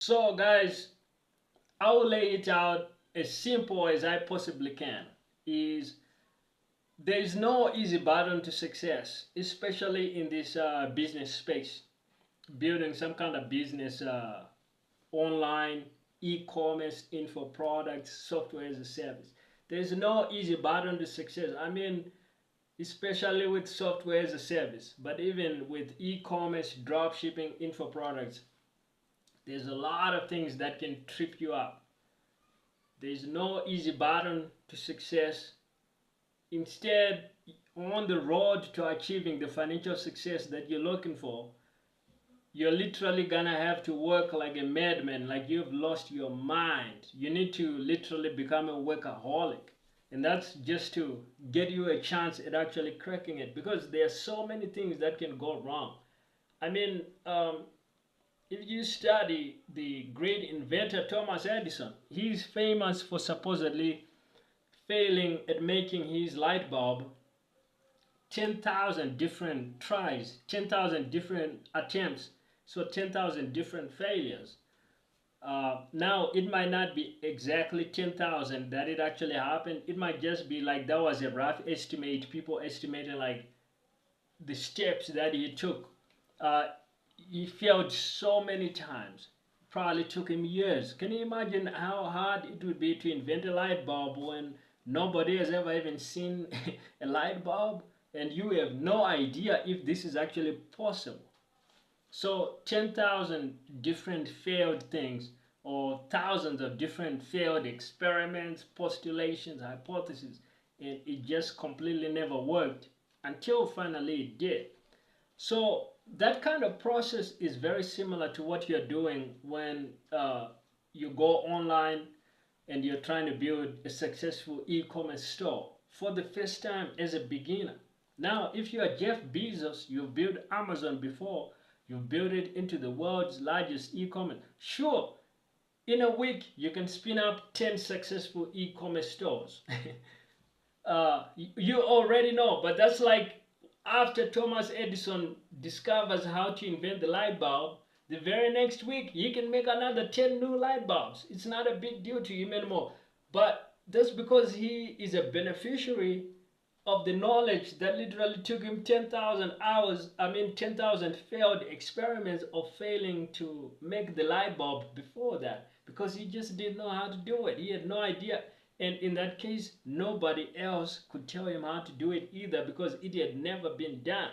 So guys, I will lay it out as simple as I possibly can. Is there is no easy button to success, especially in this business space. Building some kind of business online, e-commerce, info products, software as a service. There's no easy button to success. I mean, especially with software as a service, but even with e-commerce, drop shipping, info products, there's a lot of things that can trip you up. There's no easy button to success. Instead, on the road to achieving the financial success that you're looking for, you're literally gonna have to work like a madman, like you've lost your mind. You need to literally become a workaholic. And that's just to get you a chance at actually cracking it, because there are so many things that can go wrong. I mean, if you study the great inventor Thomas Edison, he's famous for supposedly failing at making his light bulb 10,000 different tries, 10,000 different attempts, so 10,000 different failures. Now, it might not be exactly 10,000 that it actually happened. It might just be like that was a rough estimate. People estimated like the steps that he took. Uh, he failed so many times. Probably took him years. Can you imagine how hard it would be to invent a light bulb when nobody has ever even seen a light bulb and you have no idea if this is actually possible? So 10,000 different failed things, or thousands of different failed experiments, postulations, hypotheses, and it just completely never worked until finally it did. So that kind of process is very similar to what you're doing when you go online and you're trying to build a successful e-commerce store for the first time as a beginner. Now, if you are Jeff Bezos, you've built Amazon before, you've built it into the world's largest e-commerce. Sure, in a week you can spin up 10 successful e-commerce stores. You already know, but that's like after Thomas Edison discovers how to invent the light bulb, the very next week he can make another 10 new light bulbs. It's not a big deal to him anymore. But that's because he is a beneficiary of the knowledge that literally took him 10,000 hours, 10,000 failed experiments of failing to make the light bulb before that, because he just didn't know how to do it. He had no idea. And in that case, nobody else could tell him how to do it either, because it had never been done.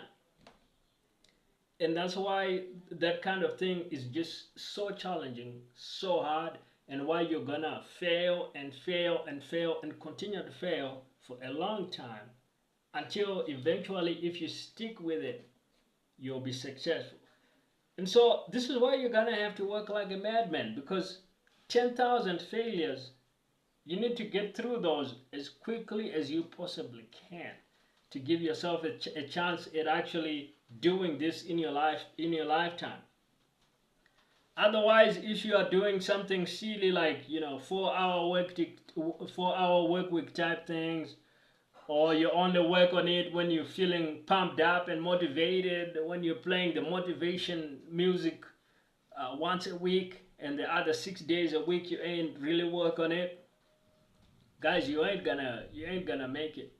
And that's why that kind of thing is just so challenging, so hard, and why you're gonna fail and fail and fail and continue to fail for a long time, until eventually, if you stick with it, you'll be successful. And so this is why you're gonna have to work like a madman, because 10,000 failures, you need to get through those as quickly as you possibly can to give yourself a chance at actually doing this in your lifetime. Otherwise, if you are doing something silly like 4 hour work week type things, or you only work on it when you're feeling pumped up and motivated, when you're playing the motivation music once a week, and the other 6 days a week you ain't really work on it, guys, you ain't gonna make it.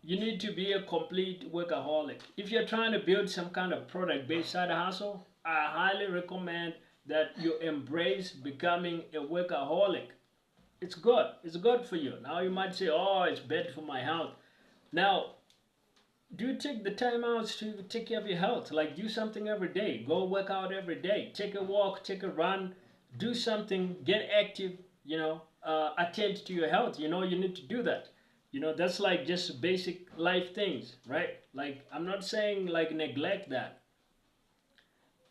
You need to be a complete workaholic. If you're trying to build some kind of product-based side hustle, I highly recommend that you embrace becoming a workaholic. It's good. It's good for you. Now you might say, oh, it's bad for my health. Now, do take the time out to take care of your health. Like, do something every day. Go work out every day. Take a walk, take a run, do something, get active, attend to your health. You need to do that. That's like just basic life things, right? Like, I'm not saying like neglect that.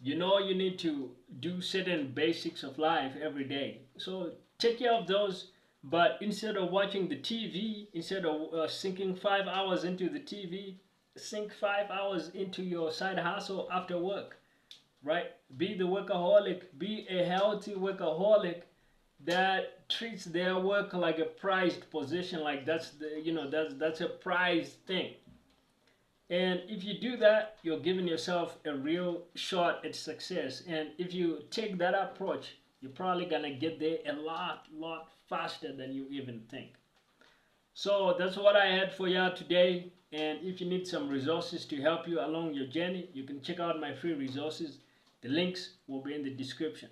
You need to do certain basics of life every day. So take care of those, but instead of watching the TV, instead of sinking 5 hours into the TV, sink 5 hours into your side hustle after work, right? Be the workaholic, be a healthy workaholic that treats their work like a prized possession, like that's a prized thing. And if you do that, you're giving yourself a real shot at success. And if you take that approach, you're probably gonna get there a lot faster than you even think. So that's what I had for y'all today. And if you need some resources to help you along your journey, you can check out my free resources. The links will be in the description.